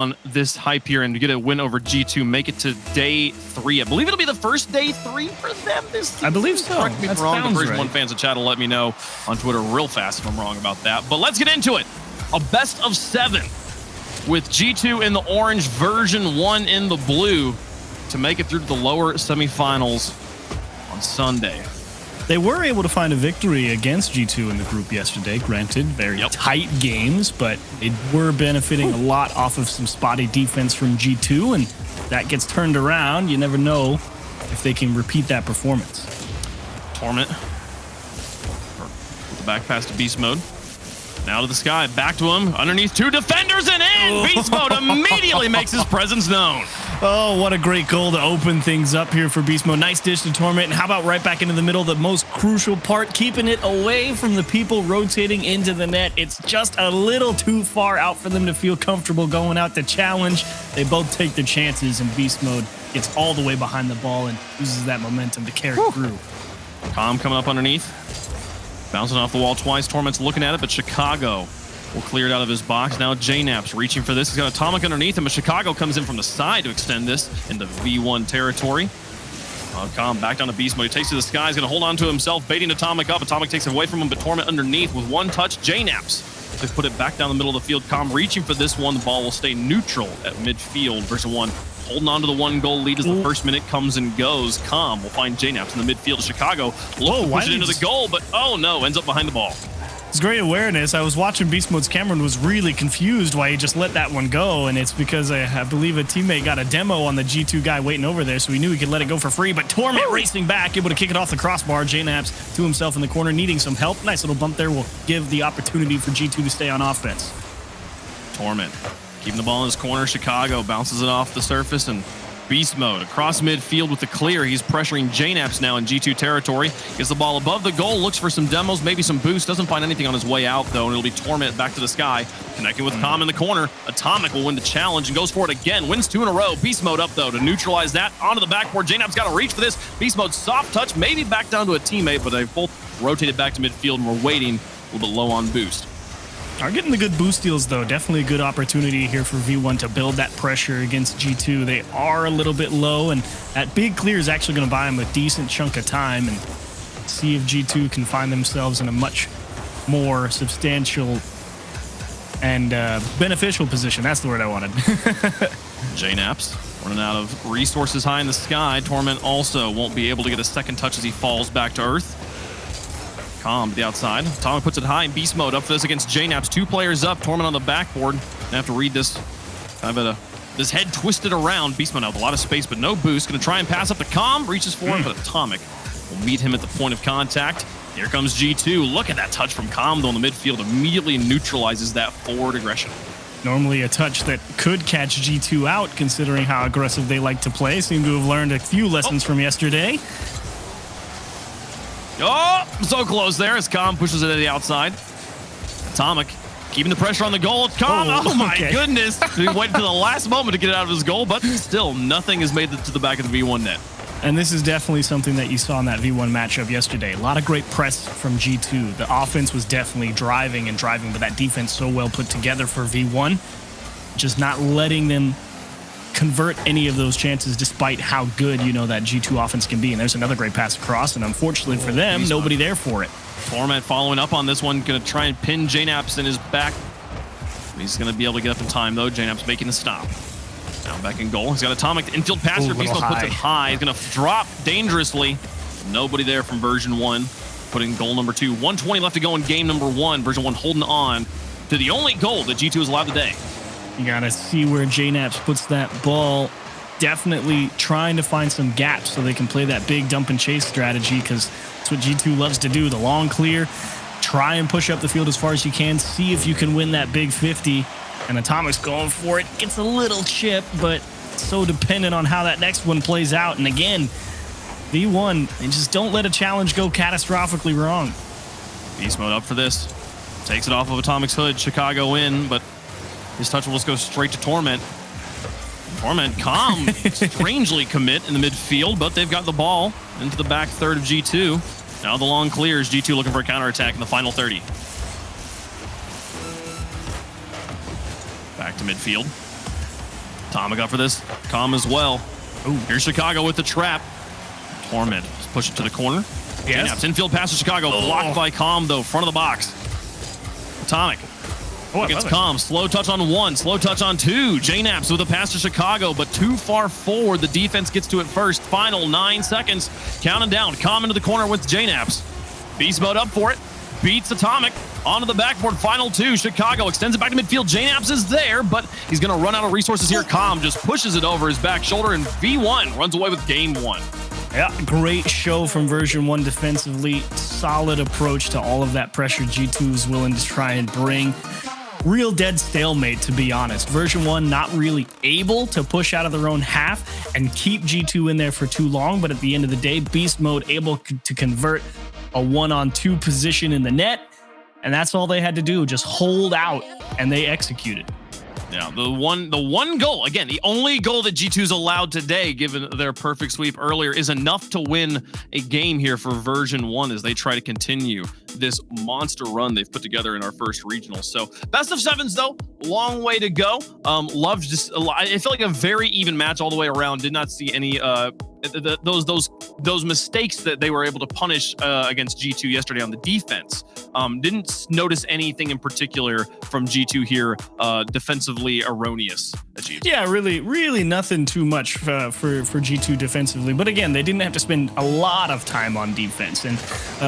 on this hype here and get a win over G2, make it to day 3. I believe it'll be the first day 3 for them this season. I believe so. Correct me if I'm wrong. The Version1 fans in chat will let me know on Twitter real fast if I'm wrong about that. But let's get into it. A best of 7 with G2 in the orange, Version1 in the blue to make it through to the lower semifinals on Sunday. They were able to find a victory against G2 in the group yesterday. Granted, very tight games, but they were benefiting a lot off of some spotty defense from G2, and that gets turned around. You never know if they can repeat that performance. Torment with the back pass to beast mode. Now to the sky, back to him, underneath 2 defenders and in! Beast mode immediately makes his presence known. Oh, what a great goal to open things up here for Beast Mode. Nice dish to Torment, and how about right back into the middle, the most crucial part, keeping it away from the people rotating into the net. It's just a little too far out for them to feel comfortable going out to challenge. They both take their chances, and Beast Mode gets all the way behind the ball and uses that momentum to carry through. Calm coming up underneath. Bouncing off the wall twice. Torment's looking at it, but Chicago will clear it out of his box. Now JNAP's reaching for this. He's got Atomic underneath him, but Chicago comes in from the side to extend this into V1 territory. Calm back down to Beast Mode. He takes to the sky. He's going to hold on to himself, baiting Atomic up. Atomic takes it away from him, but Torment underneath with one touch. JNAP's. They put it back down the middle of the field. Calm reaching for this one. The ball will stay neutral at midfield. Version1 holding on to the 1-goal lead as the first minute comes and goes. Calm will find JNAP's in the midfield of Chicago. Look to push it into the goal, but oh no, ends up behind the ball. It's great awareness. I was watching Beast Mode's camera and was really confused why he just let that one go, and it's because I believe a teammate got a demo on the G2 guy waiting over there, so he knew he could let it go for free, but Torment racing back, able to kick it off the crossbar. JNAP's to himself in the corner, needing some help. Nice little bump there will give the opportunity for G2 to stay on offense. Torment keeping the ball in his corner. Chicago bounces it off the surface, and Beast Mode across midfield with the clear. He's pressuring JNAP's now in G2 territory. Gets the ball above the goal, looks for some demos, maybe some boost. Doesn't find anything on his way out, though, and it'll be Torment back to the sky. Connecting with Calm in the corner. Atomic will win the challenge and goes for it again. Wins 2 in a row. Beast Mode up, though, to neutralize that. Onto the backboard. JNAP's got to reach for this. Beast Mode soft touch, maybe back down to a teammate, but they've both rotated back to midfield and we're waiting a little bit low on boost. Are getting the good boost deals, though. Definitely a good opportunity here for V1 to build that pressure against G2. They are a little bit low, and that big clear is actually going to buy them a decent chunk of time and see if G2 can find themselves in a much more substantial and beneficial position. That's the word I wanted. JNAP's running out of resources high in the sky. Torment also won't be able to get a second touch as he falls back to earth. Calm to the outside. Atomic puts it high in Beast Mode. Up for this against JNAP's. 2 players up. Torment on the backboard. I have to read this. I've got this head twisted around. Beast Mode out with a lot of space, but no boost. Going to try and pass up to Calm. Reaches for him, but Atomic will meet him at the point of contact. Here comes G2. Look at that touch from Calm, though, in the midfield. Immediately neutralizes that forward aggression. Normally a touch that could catch G2 out, considering how aggressive they like to play. Seem to have learned a few lessons from yesterday. Oh, so close there as Calm pushes it to the outside. Atomic keeping the pressure on the goal. It's Calm. Oh my goodness. He waited to the last moment to get it out of his goal, but still nothing has made it to the back of the V1 net. And this is definitely something that you saw in that V1 matchup yesterday. A lot of great press from G2. The offense was definitely driving, but that defense so well put together for V1. Just not letting them convert any of those chances despite how good that G2 offense can be. And there's another great pass across, and unfortunately for them, nobody there for it. Torment following up on this one, going to try and pin JNAP's in his back. He's going to be able to get up in time, though. JNAP's making the stop. Now back in goal. He's got Atomic infield passer. Beast Mode puts it high. He's going to drop dangerously. Nobody there from Version1, putting goal number 2. 1:20 left to go in game number 1. Version1 holding on to the only goal that G2 is allowed today. You got to see where JNAP's puts that ball. Definitely trying to find some gaps so they can play that big dump and chase strategy, because that's what G2 loves to do. The long clear, try and push up the field as far as you can, see if you can win that big 50. And Atomic's going for it. Gets a little chip, but so dependent on how that next one plays out. And again, V1, they just don't let a challenge go catastrophically wrong. Beast Mode up for this. Takes it off of Atomic's hood. Chicago in, but his touch will just go straight to Torment. Torment, Calm, strangely commit in the midfield, but they've got the ball into the back third of G2. Now the long clears. G2 looking for a counterattack in the final 30. Back to midfield. Atomic up for this. Calm as well. Ooh, here's Chicago with the trap. Torment. Just push it to the corner. Yes. Infield pass to Chicago. Blocked by Calm, though. Front of the box. Atomic. Against Calm. Slow touch on 1. Slow touch on 2. JNaps with a pass to Chicago, but too far forward. The defense gets to it first. Final 9 seconds. Counting down. Calm into the corner with JNaps. Beast mode up for it. Beats Atomic. Onto the backboard. Final 2. Chicago extends it back to midfield. JNaps is there, but he's going to run out of resources here. Calm just pushes it over his back shoulder, and V1 runs away with game 1. Yeah, great show from Version 1 defensively. Solid approach to all of that pressure G2 is willing to try and bring. Real dead stalemate, to be honest. Version 1 not really able to push out of their own half and keep G2 in there for too long, but at the end of the day, Beast Mode able to convert a 1-on-2 position in the net, and that's all they had to do, just hold out, and they executed. Yeah, the one goal, again, the only goal that G2's allowed today, given their perfect sweep earlier, is enough to win a game here for Version 1 as they try to continue this monster run they've put together in our first regional. So best of 7s, though, long way to go. Loved just, I feel like a very even match all the way around. Did not see any those mistakes that they were able to punish against G2 yesterday on the defense. Didn't notice anything in particular from G2 here defensively erroneous achieved. Yeah, really nothing too much for G2 defensively. But again, they didn't have to spend a lot of time on defense. And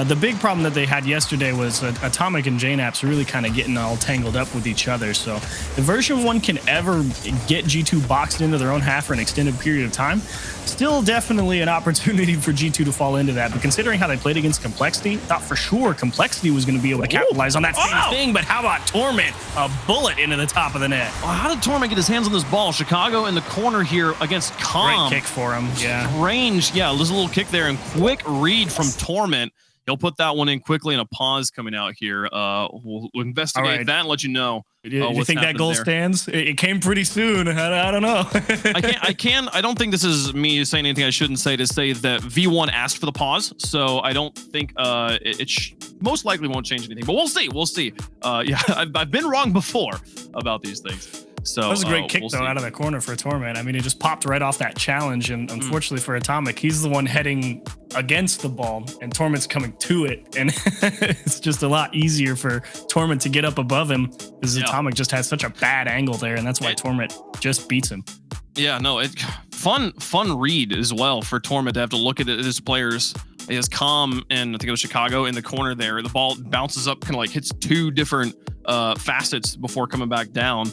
the big problem that they had yesterday was Atomic and JNaps really kind of getting all tangled up with each other. So if Version 1 can ever get G2 boxed into their own half for an extended period of time, still definitely an opportunity for G2 to fall into that. But considering how they played against Complexity, thought for sure Complexity was going to be able to capitalize on that same thing. But how about Torment? A bullet into the top of the net. Well, how did Torment get his hands on this ball? Chicago in the corner here against Calm. Great kick for him. Yeah. Range. Yeah, there's a little kick there and quick read from Torment. He'll put that one in quickly, and a pause coming out here. We'll investigate that and let you know. Do you think that goal stands? It came pretty soon. I don't know. I don't think this is me saying anything I shouldn't say to say that V1 asked for the pause. So I don't think it most likely won't change anything. But we'll see. We'll see. Yeah, I've been wrong before about these things. So that was a great kick, though, out of the corner for Torment. I mean, it just popped right off that challenge. And unfortunately for Atomic, he's the one heading against the ball, and Torment's coming to it. And it's just a lot easier for Torment to get up above him because Atomic just has such a bad angle there, and that's why Torment just beats him. Yeah, no, fun read as well for Torment to have to look at his players. He has Calm and I think it was Chicago in the corner there. The ball bounces up, kind of like hits 2 different facets before coming back down.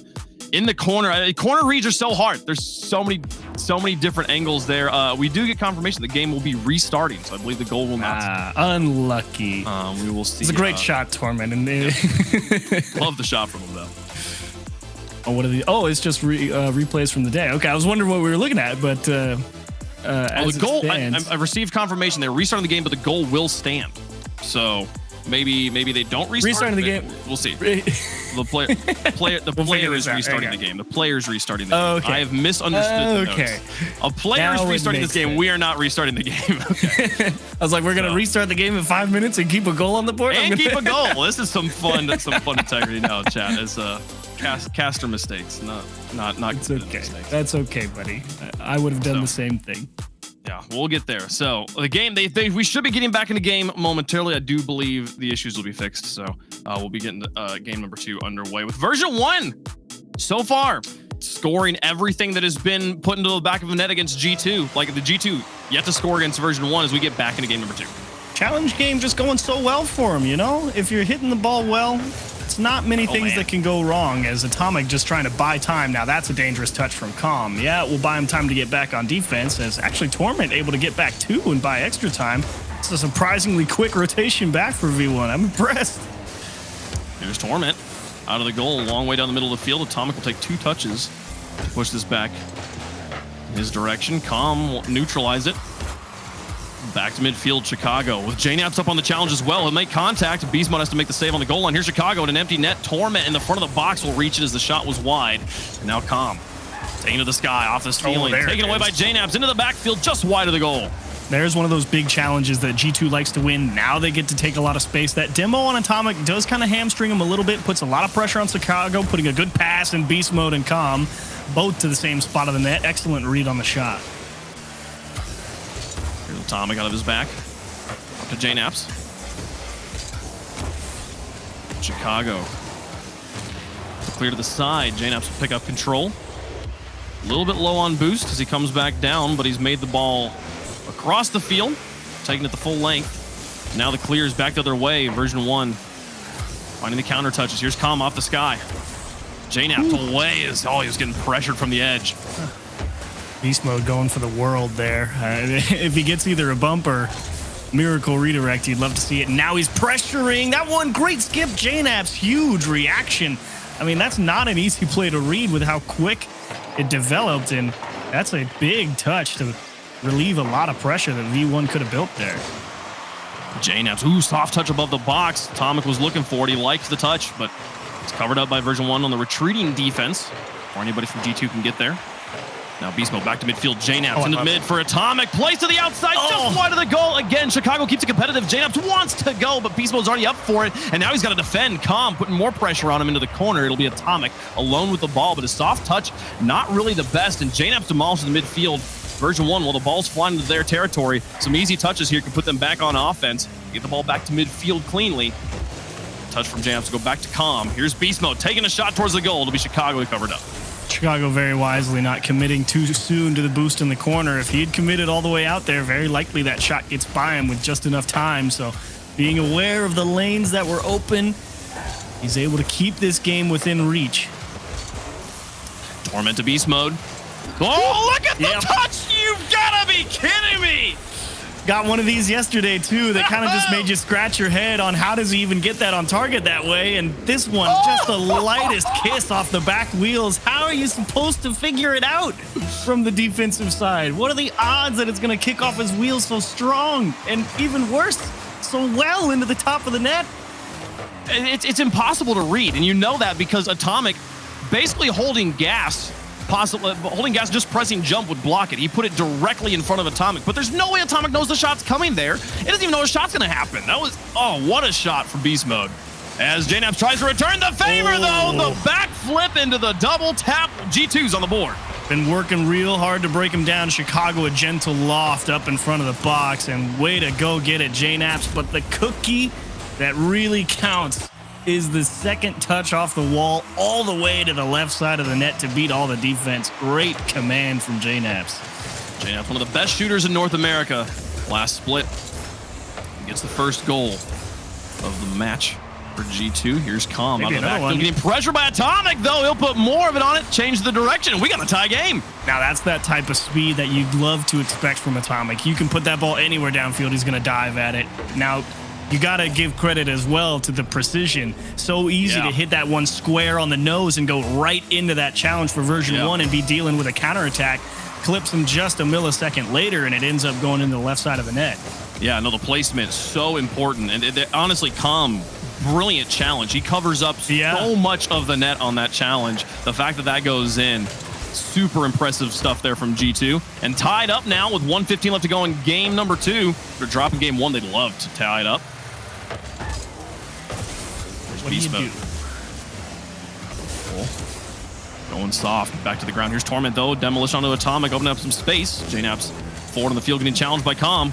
In the corner, corner reads are so hard. There's so many different angles there. We do get confirmation the game will be restarting, so I believe the goal will not. Unlucky. We will see. It's a great shot, Torment. And love the shot from him though. Oh, what are the? Oh, it's just replays from the day. Okay, I was wondering what we were looking at, but the goal. I received confirmation they're restarting the game, but the goal will stand. So maybe they don't restart. Restarting the game. We'll see. The player is restarting the game. The player's restarting the game. Okay. I have misunderstood the notes. A player is restarting this game. We are not restarting the game. Okay. I was like, we're gonna restart the game in 5 minutes and keep a goal on the board. And keep a goal. This is some fun integrity now, chat. As caster mistakes, not it's okay. mistakes. That's okay, buddy. I would have done the same thing. Yeah, we'll get there. So the game, we should be getting back in the game momentarily. I do believe the issues will be fixed. So we'll be getting game number 2 underway with Version 1. So far, scoring everything that has been put into the back of the net against G2. Like the G2 yet to score against Version 1 as we get back into game number 2. Challenge game just going so well for him, you know? If you're hitting the ball well, it's not many things that can go wrong as Atomic just trying to buy time. Now that's a dangerous touch from Calm. Yeah, it will buy him time to get back on defense as actually Torment able to get back too and buy extra time. It's a surprisingly quick rotation back for V1. I'm impressed. Here's Torment out of the goal, long way down the middle of the field. Atomic will take 2 touches to push this back in his direction. Calm will neutralize it. Back to midfield, Chicago with JNaps up on the challenge as well. He'll make contact. Beast Mode has to make the save on the goal line. Here's Chicago in an empty net. Torment in the front of the box will reach it as the shot was wide. And now Calm taking to the sky off the ceiling. Taken away by JNaps into the backfield just wide of the goal. There's one of those big challenges that G2 likes to win. Now they get to take a lot of space. That demo on Atomic does kind of hamstring him a little bit, puts a lot of pressure on Chicago, putting a good pass in Beast Mode and Calm. both to the same spot of the net. Excellent read on the shot. Here's Atomic out of his back. Up to JNaps. Chicago. Clear to the side. JNaps will pick up control. A little bit low on boost as he comes back down, but he's made the ball across the field, taking it the full length. Now the clear is back the other way. Version1 finding the counter touches. Here's Calm off the sky. JNaps away as he was getting pressured from the edge. Beast mode going for the world there. If he gets either a bump or miracle redirect, you'd love to see it. Now he's pressuring. That one, great skip. JNaps, huge reaction. I mean, that's not an easy play to read with how quick it developed, and that's a big touch to relieve a lot of pressure that V1 could have built there. JNaps, soft touch above the box. Atomic was looking for it. He likes the touch, but it's covered up by Version1 on the retreating defense, or anybody from G2 can get there. Now Beast Mode back to midfield. JNaps into mid for Atomic. Plays to the outside, just wide of the goal. Again, Chicago keeps it competitive. JNaps wants to go, but Beast Mode's already up for it. And now he's got to defend. Calm putting more pressure on him into the corner. It'll be Atomic alone with the ball, but his soft touch, not really the best. And JNaps demolishes the midfield. Version1, while the ball's flying into their territory, some easy touches here can put them back on offense. Get the ball back to midfield cleanly. Touch from JNaps to go back to Calm. Here's Beast Mode taking a shot towards the goal. It'll be Chicago covered up. Chicago very wisely not committing too soon to the boost in the corner. If he had committed all the way out there, very likely that shot gets by him with just enough time. So being aware of the lanes that were open, he's able to keep this game within reach. Torment to Beast Mode. Oh, look at the touch! You've got to be kidding me! Got one of these yesterday, too, that kind of just made you scratch your head on how does he even get that on target that way. And this one, just the lightest kiss off the back wheels. How are you supposed to figure it out from the defensive side? What are the odds that it's going to kick off his wheels so strong? And even worse, so well into the top of the net? It's impossible to read, and you know that because Atomic basically holding gas, just pressing jump would block it. He put it directly in front of Atomic, but there's no way Atomic knows the shot's coming there. It doesn't even know a shot's gonna happen. That was, what a shot from Beast Mode. As JNaps tries to return the favor though, the back flip into the double tap. G2's on the board. Been working real hard to break him down. Chicago, a gentle loft up in front of the box, and way to go get it, JNaps. But the cookie that really counts is the second touch off the wall all the way to the left side of the net to beat all the defense. Great command from JNaps. JNaps, one of the best shooters in North America. Last split. He gets the first goal of the match for G2. Here's Calm out of the back. Still getting pressure by Atomic, though. He'll put more of it on it, change the direction. We got a tie game. Now, that's that type of speed that you'd love to expect from Atomic. You can put that ball anywhere downfield. He's going to dive at it. Now, you got to give credit as well to the precision. So easy to hit that one square on the nose and go right into that challenge for Version1 and be dealing with a counterattack. Clips him just a millisecond later, and it ends up going into the left side of the net. Yeah, no, the placement is so important. And honestly, Calm, brilliant challenge. He covers up so much of the net on that challenge. The fact that that goes in, super impressive stuff there from G2. And tied up now with 1:15 left to go in game number 2. They're dropping game 1. They'd love to tie it up. What do you do? Going soft, back to the ground. Here's Torment, though. Demolition onto Atomic, opening up some space. JNaps forward on the field, getting challenged by Calm.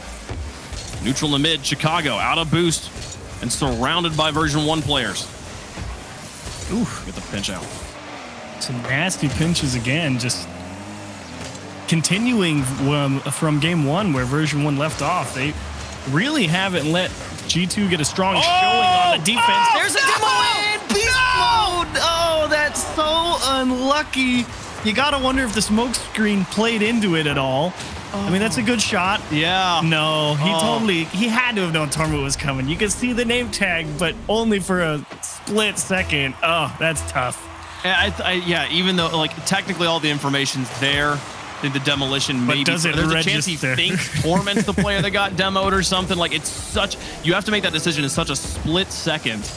Neutral in the mid, Chicago out of boost and surrounded by Version1 players. Get the pinch out. Some nasty pinches again, just continuing from game 1 where Version1 left off. They really haven't let G2 get a strong showing on the defense. There's a demo in Beast Mode. Oh, that's so unlucky. You got to wonder if the smoke screen played into it at all. I mean, that's a good shot. Yeah. No, he had to have known Torment was coming. You could see the name tag, but only for a split second. Oh, that's tough. Yeah, even though technically all the information's there, I think the demolition maybe there's a chance he thinks Torment's the player that got demoed or something. Like, it's such, you have to make that decision in such a split second.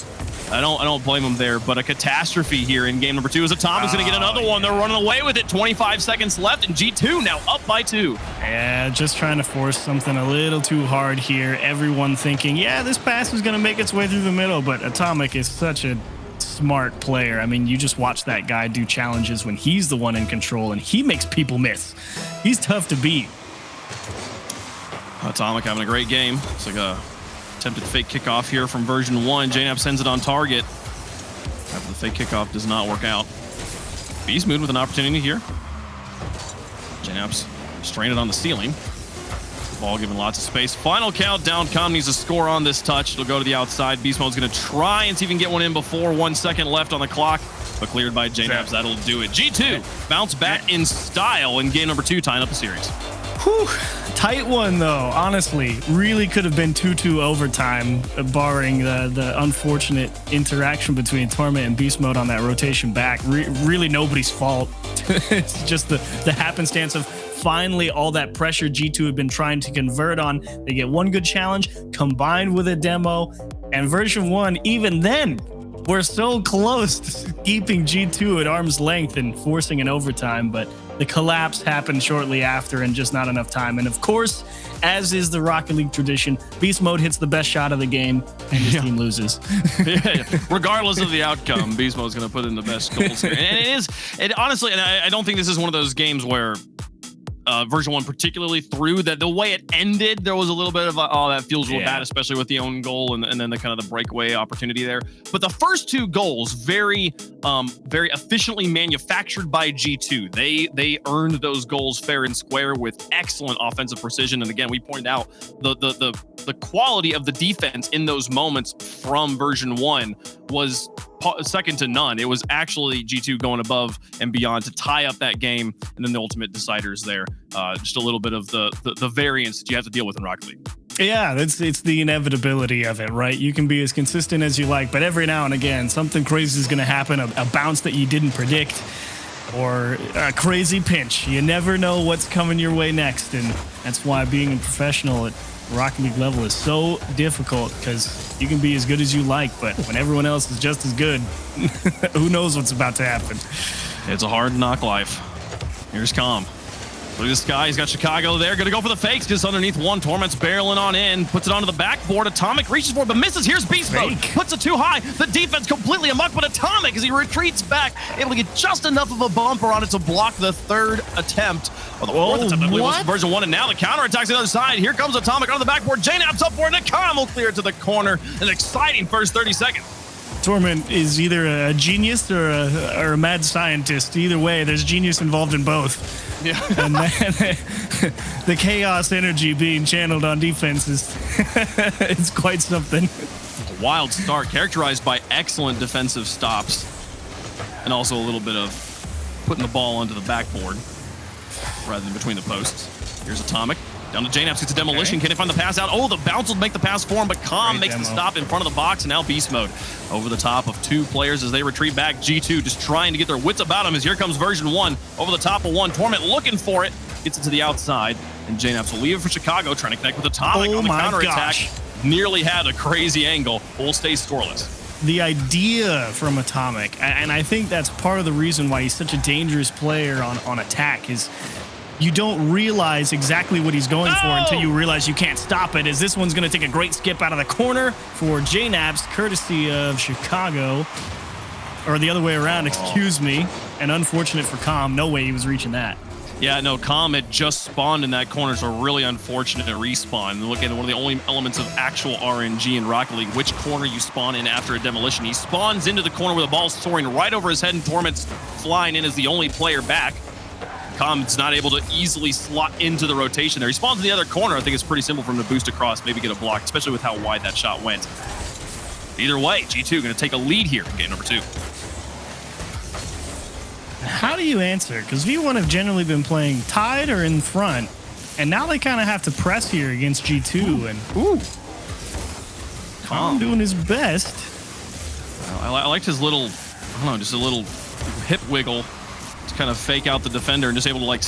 I don't blame him there, but a catastrophe here in game number 2 as Atomic's going to get another one. They're running away with it. 25 seconds left, and G2 now up by 2. Yeah, just trying to force something a little too hard here. Everyone thinking, yeah, this pass is going to make its way through the middle, but Atomic is such a smart player. I mean, you just watch that guy do challenges when he's the one in control, and he makes people miss. He's tough to beat. Atomic having a great game. It's like a attempted fake kickoff here from version 1. JNAP sends it on target. After the fake kickoff does not work out. Beast Mood with an opportunity here. JNAP's stranded on the ceiling. Ball given lots of space. Final countdown. Com needs a score on this touch. It'll go to the outside. Beast Mode's going to try and see if he can get one in before 1 second left on the clock, but cleared by JNAPs. That'll do it. G2 bounce back in style in game number 2, tying up the series. Whew. Tight one, though. Honestly, really could have been 2-2 overtime, barring the unfortunate interaction between Torment and Beast Mode on that rotation back. Really nobody's fault. It's just the happenstance of finally all that pressure G2 had been trying to convert on. They get one good challenge combined with a demo, and version 1, even then, we're so close to keeping G2 at arm's length and forcing an overtime, but the collapse happened shortly after and just not enough time. And of course, as is the Rocket League tradition, Beast Mode hits the best shot of the game and his team loses. Regardless of the outcome, Beast Mode's going to put in the best goals here. And honestly, and I don't think this is one of those games where version 1 particularly through that the way it ended, there was a little bit of that feels real bad, especially with the own goal and then the kind of the breakaway opportunity there. But the first 2 goals, very efficiently manufactured by G2. They earned those goals fair and square with excellent offensive precision. And again, we pointed out the quality of the defense in those moments from version 1 was second to none. It was actually G2 going above and beyond to tie up that game, and then the ultimate deciders there. Just a little bit of the variance that you have to deal with in Rocket League. Yeah, it's the inevitability of it, right? You can be as consistent as you like, but every now and again, something crazy is going to happen, a bounce that you didn't predict, or a crazy pinch. You never know what's coming your way next, and that's why being a professional at Rocket League level is so difficult, because you can be as good as you like, but when everyone else is just as good, who knows what's about to happen. It's a hard knock life. Here's Com. Look at this guy. He's got Chicago there. Going to go for the fakes. Just underneath one. Torment's barreling on in. Puts it onto the backboard. Atomic reaches for it, but misses. Here's Beast Mode. Puts it too high. The defense completely amok, but Atomic, as he retreats back, able to get just enough of a bumper on it to block the 3rd attempt. Or the 4th attempt, I believe, was version 1. And now the counterattack's the other side. Here comes Atomic on the backboard. JNAP's up for it, and Com will clear it to the corner. An exciting first 30 seconds. Torment is either a genius or a mad scientist. Either way, there's genius involved in both. Yeah. And the chaos energy being channeled on defense is it's quite something. A wild start characterized by excellent defensive stops and also a little bit of putting the ball onto the backboard rather than between the posts. Here's Atomic. Down to JNAPs, gets a demolition. Okay. Can he find the pass out? Oh, the bounce will make the pass for him, but Com makes the stop in front of the box, and now Beast Mode over the top of 2 players as they retreat back. G2 just trying to get their wits about him as here comes version 1 over the top of 1. Torment looking for it, gets it to the outside, and JNAPs will leave it for Chicago, trying to connect with Atomic on the counterattack. Nearly had a crazy angle, but will stay scoreless. The idea from Atomic, and I think that's part of the reason why he's such a dangerous player on attack, is you don't realize exactly what he's going for until you realize you can't stop it, as this one's going to take a great skip out of the corner for JNAPs, courtesy of Chicago. Or the other way around, excuse me. And unfortunate for Com, no way he was reaching that. Yeah, no, Com had just spawned in that corner, so really unfortunate respawn. And look at one of the only elements of actual RNG in Rocket League, which corner you spawn in after a demolition. He spawns into the corner with the ball soaring right over his head, and Torment's flying in as the only player back. Com's not able to easily slot into the rotation there. He spawns in the other corner. I think it's pretty simple for him to boost across, maybe get a block, especially with how wide that shot went. Either way, G2 going to take a lead here in game number 2. How do you answer? Because V1 have generally been playing tied or in front, and now they kind of have to press here against G2. And Com doing his best. I liked his little, I don't know, just a little hip wiggle to kind of fake out the defender and just able to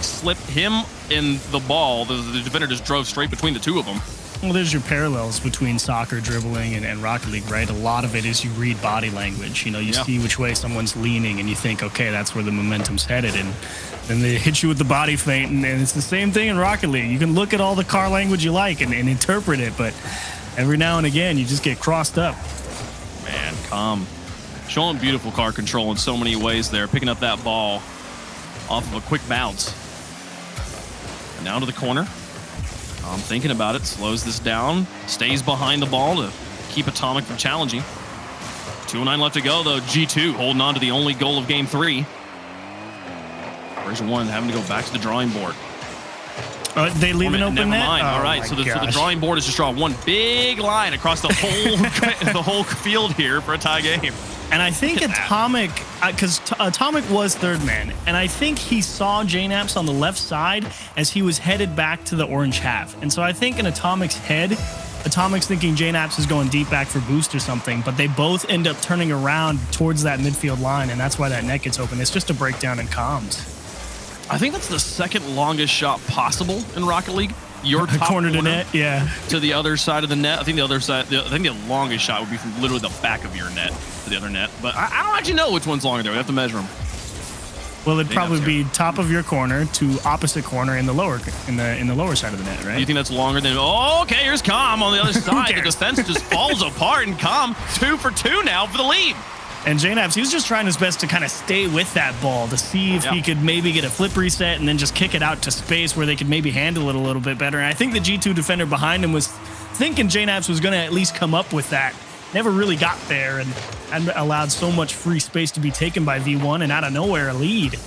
slip him in the ball. The defender just drove straight between the two of them. Well, there's your parallels between soccer dribbling and Rocket League, right? A lot of it is you read body language. You know, you see which way someone's leaning and you think, okay, that's where the momentum's headed. And then they hit you with the body feint, and it's the same thing in Rocket League. You can look at all the car language you like and interpret it, but every now and again, you just get crossed up. Man, Com Showing beautiful card control in so many ways there. Picking up that ball off of a quick bounce. And now to the corner. I'm thinking about it. Slows this down. Stays behind the ball to keep Atomic from challenging. 2:09 left to go, though. G2 holding on to the only goal of game 3. Version1 having to go back to the drawing board. They leave an open Never net? mind. Oh, all right, so the drawing board is just draw one big line across the whole the whole field here for a tie game. And I think Atomic, because Atomic was third man, and I think he saw JNaps on the left side as he was headed back to the orange half. And so I think in Atomic's head, Atomic's thinking JNaps is going deep back for boost or something, but they both end up turning around towards that midfield line, and that's why that net gets open. It's just a breakdown in comms. I think that's the second longest shot possible in Rocket League. Your top corner to net, yeah. To the other side of the net. I think the other side. I think the longest shot would be from literally the back of your net to the other net. But I don't actually know which one's longer there. We have to measure them. Well, it'd probably be top of your corner to opposite corner in the lower in the lower side of the net, right? You think that's longer than? Oh, okay. Here's Com on the other side. The defense just falls apart, and Com 2 for 2 now for the lead. And JNaps, he was just trying his best to kind of stay with that ball to see if he could maybe get a flip reset and then just kick it out to space where they could maybe handle it a little bit better. And I think the G2 defender behind him was thinking JNaps was going to at least come up with that. Never really got there and allowed so much free space to be taken by V1 and out of nowhere a lead.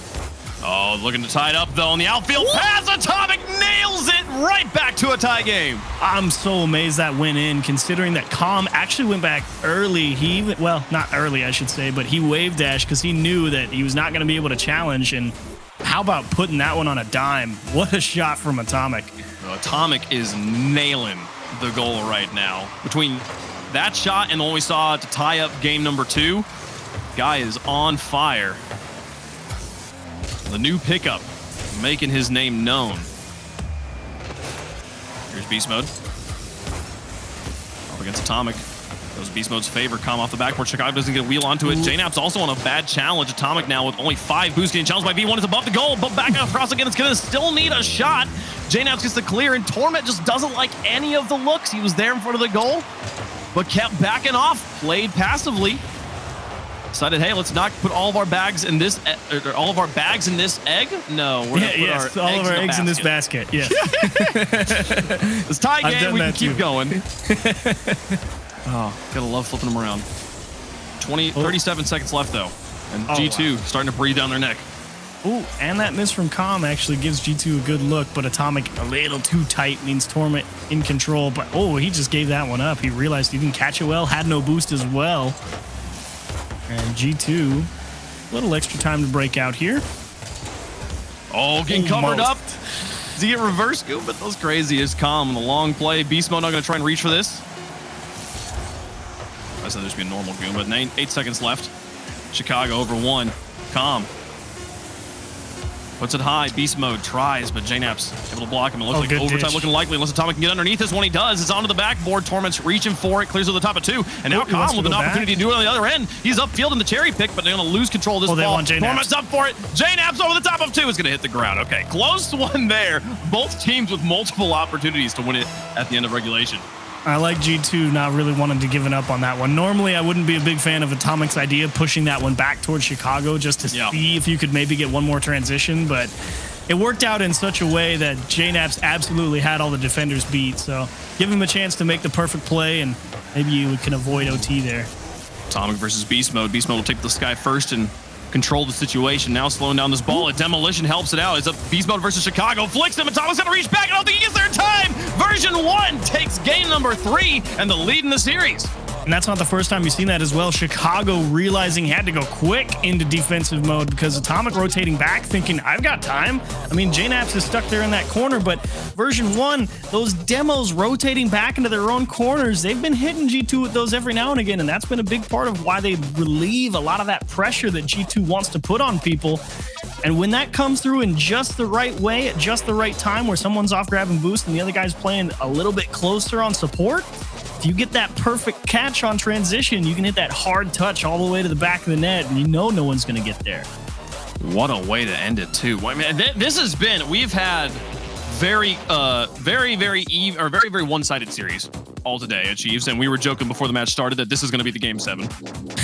Oh, looking to tie it up, though, on the outfield pass. Atomic nails it right back to a tie game. I'm so amazed that went in, considering that Com actually went back early. Well, not early, I should say, but he wave dashed because he knew that he was not going to be able to challenge. And how about putting that one on a dime? What a shot from Atomic. Atomic is nailing the goal right now. Between that shot and the one we saw to tie up game number 2, guy is on fire. The new pickup, making his name known. Here's Beast Mode. Up against Atomic. Goes Beast Mode's favor. Com off the backboard. Chicago doesn't get a wheel onto it. JNaps also on a bad challenge. Atomic now with only 5 boosts getting challenged by V1. It's above the goal, but back across again. It's going to still need a shot. JNaps gets the clear, and Torment just doesn't like any of the looks. He was there in front of the goal, but kept backing off. Played passively. Decided, hey, let's not put all of our bags in this, all of our bags in this egg. No, we're gonna put all of our eggs in this basket. Yeah, this tie game, we can keep going. Oh, gotta love flipping them around. 37 seconds left though, and G2 starting to breathe down their neck. Ooh, and that miss from Com actually gives G2 a good look, but Atomic a little too tight means Torment in control. But he just gave that one up. He realized he didn't catch it well, had no boost as well. And G2, a little extra time to break out here. Oh, getting covered up. Does he get reverse scoop? But those crazy is Com on the long play. Beast Mode not going to try and reach for this. I said there's going to be a normal goon, but 8 seconds left. Chicago over 1. Com puts it high. Beast Mode tries, but JNaps able to block him. It looks like overtime looking likely unless Atomic can get underneath this. When he does, it's onto the backboard. Torment's reaching for it, clears to the top of 2. And now Com with an opportunity to do it on the other end. He's upfield in the cherry pick, but they're going to lose control of this ball. Torment's up for it. JNaps over the top of 2 is going to hit the ground. Okay, close one there. Both teams with multiple opportunities to win it at the end of regulation. I like G2 not really wanting to give it up on that one. Normally, I wouldn't be a big fan of Atomic's idea of pushing that one back towards Chicago just to see if you could maybe get one more transition, but it worked out in such a way that JNaps absolutely had all the defenders beat, so give him a chance to make the perfect play, and maybe you can avoid OT there. Atomic versus Beast Mode. Beast Mode will take the sky first and control the situation. Now slowing down this ball. A demolition helps it out. It's a Beast Mode versus Chicago. Flicks him. Atomic's going to reach back. I don't think he gets there in time. Version1 takes game number 3 and the lead in the series. And that's not the first time you've seen that as well. Chicago realizing he had to go quick into defensive mode because Atomic rotating back thinking, I've got time. I mean, JNaps is stuck there in that corner, but Version1, those demos rotating back into their own corners, they've been hitting G2 with those every now and again, and that's been a big part of why they relieve a lot of that pressure that G2 wants to put on people. And when that comes through in just the right way, at just the right time, where someone's off grabbing boost and the other guy's playing a little bit closer on support, if you get that perfect catch on transition, you can hit that hard touch all the way to the back of the net, and you know no one's going to get there. What a way to end it, too. I mean, this has been, we've had very one-sided series all today at Chiefs, and we were joking before the match started that this is going to be the game 7.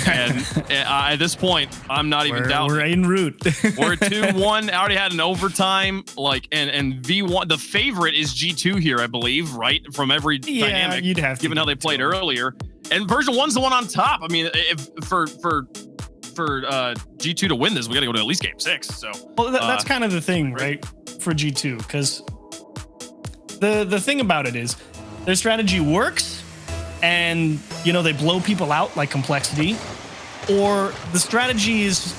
And at this point, I'm not even doubting. We're en route. We're 2-1. I already had an overtime. And V1, the favorite is G2 here, I believe, right? From every dynamic, you'd have to, given how they played earlier. And Version1's the one on top. I mean, if for G2 to win this, we got to go to at least game 6. So, well, that's kind of the thing, right? For G2, because the thing about it is their strategy works, and they blow people out like Complexity, or the strategy is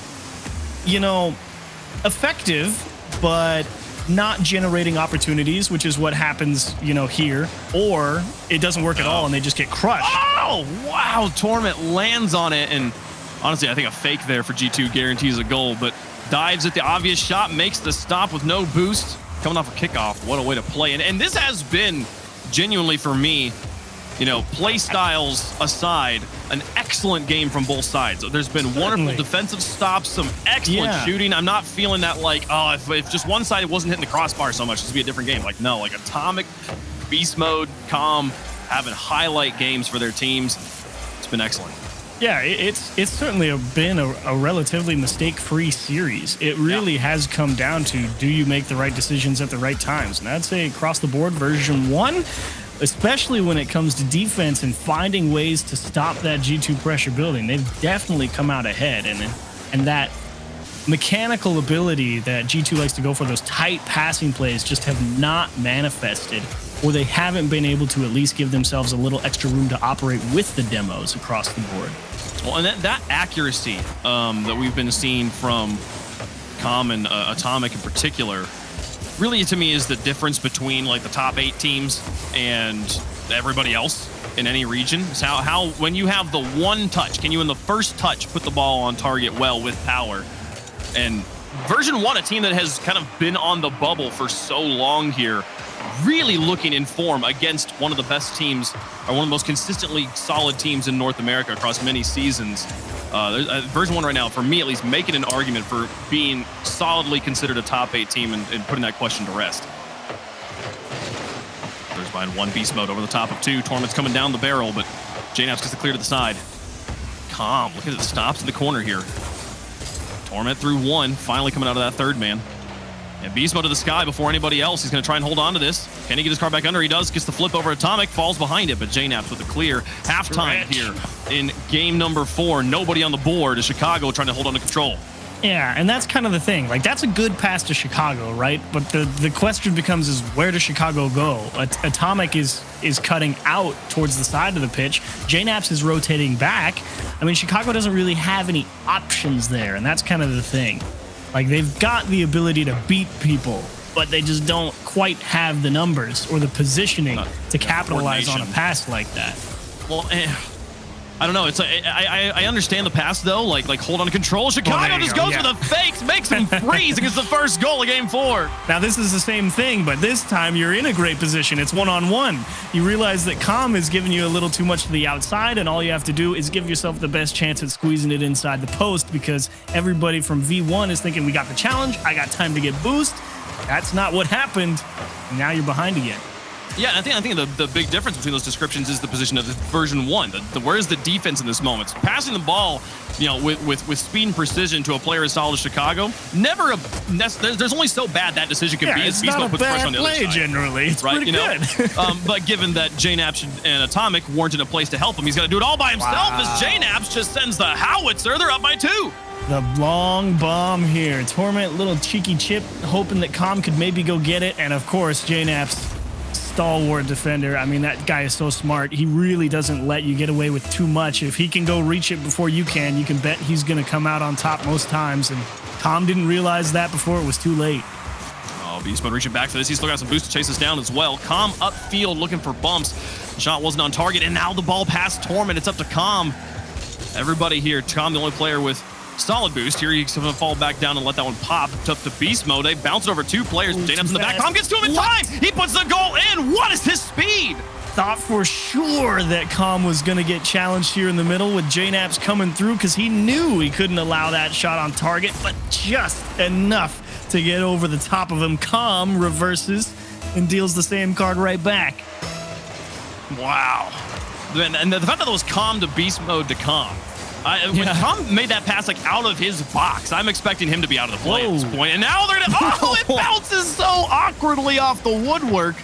effective but not generating opportunities, which is what happens here, or it doesn't work at all and they just get crushed. Oh wow, Torment lands on it, and honestly I think a fake there for G2 guarantees a goal, but dives at the obvious shot, makes the stop with no boost. Coming off a kickoff, what a way to play. And this has been genuinely for me, play styles aside, an excellent game from both sides. There's been wonderful defensive stops, some excellent shooting. I'm not feeling that if just one side wasn't hitting the crossbar so much, this would be a different game. No, Atomic, Beast Mode, Calm, having highlight games for their teams. It's been excellent. Yeah, it's certainly been a relatively mistake-free series. It really has come down to, do you make the right decisions at the right times? And I'd say across the board, Version1, especially when it comes to defense and finding ways to stop that G2 pressure building, they've definitely come out ahead. And that mechanical ability that G2 likes to go for, those tight passing plays, just have not manifested, or they haven't been able to at least give themselves a little extra room to operate with the demos across the board. Well, and that accuracy that we've been seeing from Calm and Atomic in particular, really to me is the difference between the top 8 teams and everybody else in any region. It's how when you have the one touch, can you in the first touch put the ball on target well with power? And Version1, a team that has kind of been on the bubble for so long here, really looking in form against one of the best teams, or one of the most consistently solid teams in North America across many seasons. Version1 right now, for me at least, making an argument for being solidly considered a top 8 team and putting that question to rest. There's behind 1 Beast Mode over the top of 2. Torment's coming down the barrel, but JNaps gets it clear to the side. Calm, look at the stops in the corner here. Torment through 1, finally coming out of that third man. And Beast Mode to the sky before anybody else. He's going to try and hold on to this. Can he get his car back under? He does. Gets the flip over Atomic. Falls behind it, but JNaps with a clear. Halftime here in game number 4. Nobody on the board as Chicago trying to hold on to control. Yeah, and that's kind of the thing. That's a good pass to Chicago, right? But the question becomes is, where does Chicago go? Atomic is cutting out towards the side of the pitch. JNaps is rotating back. I mean, Chicago doesn't really have any options there, and that's kind of the thing. They've got the ability to beat people, but they just don't quite have the numbers or the positioning to capitalize on a pass like that. Well, I don't know. It's I understand the pass though. Like hold on to control. Chicago just goes for the fakes, makes them freeze against the first goal of game 4. Now this is the same thing, but this time you're in a great position. It's 1-on-1. You realize that Calm is giving you a little too much to the outside, and all you have to do is give yourself the best chance at squeezing it inside the post, because everybody from V1 is thinking, we got the challenge, I got time to get boost. That's not what happened. Now you're behind again. Yeah, I think the big difference between those descriptions is the position of Version1. Where is the defense in this moment? Passing the ball, with speed and precision to a player as solid as Chicago, there's only so bad that decision can be. It's not a bad play generally. It's right, pretty good. But given that JNaps and Atomic weren't in a place to help him, he's got to do it all by himself. As JNaps just sends the howitzer. They're up by 2. The long bomb here. Torment, little cheeky chip, hoping that Calm could maybe go get it, and of course JNaps, stalwart defender. I mean, that guy is so smart. He really doesn't let you get away with too much. If he can go reach it before you can bet he's going to come out on top most times. And Calm didn't realize that before it was too late. Oh, Beast Mode reaching back for this. He's still got some boost to chase us down as well. Calm upfield looking for bumps. The shot wasn't on target, and now the ball past Torment. It's up to Calm. Everybody here. Calm, the only player with solid boost. Here he's going to fall back down and let that one pop. It's up to Beast Mode. They bounce it over 2 players. JNaps in the back. Calm gets to him in time. He puts the goal in. What is his speed? Thought for sure that Calm was going to get challenged here in the middle with JNaps coming through, because he knew he couldn't allow that shot on target, but just enough to get over the top of him. Calm reverses and deals the same card right back. Wow. And the fact that it was calm to beast mode to calm. When Calm made that pass like out of his box, I'm expecting him to be out of the play at this point. And now they're it bounces so awkwardly off the woodwork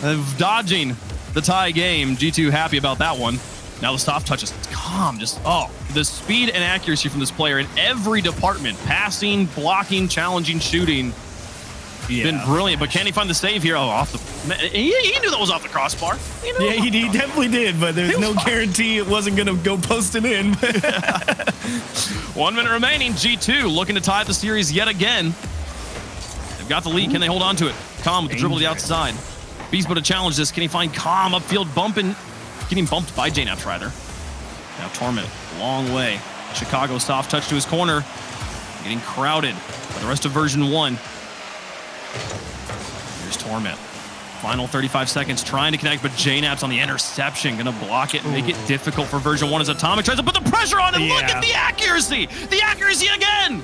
of dodging the tie game. G2 happy about that one. Now the soft touches. Calm, just the speed and accuracy from this player in every department, passing, blocking, challenging, shooting. Been brilliant, but can he find the save here? He knew that was off the crossbar. He definitely did, but there's no guarantee it wasn't going to go posted in. 1 minute remaining. G2 looking to tie the series yet again. They've got the lead. Can they hold on to it? Calm with the dribble to the outside. Beast to challenge this. Can he find Calm upfield bumping? Getting bumped by JNaps, rather. Now Torment, long way. Chicago soft touch to his corner. Getting crowded by the rest of version 1. Here's Torment. Final 35 seconds trying to connect, but JNaps on the interception. Gonna block it and make it difficult for version 1 as Atomic tries to put the pressure on him. Look at the accuracy! The accuracy again!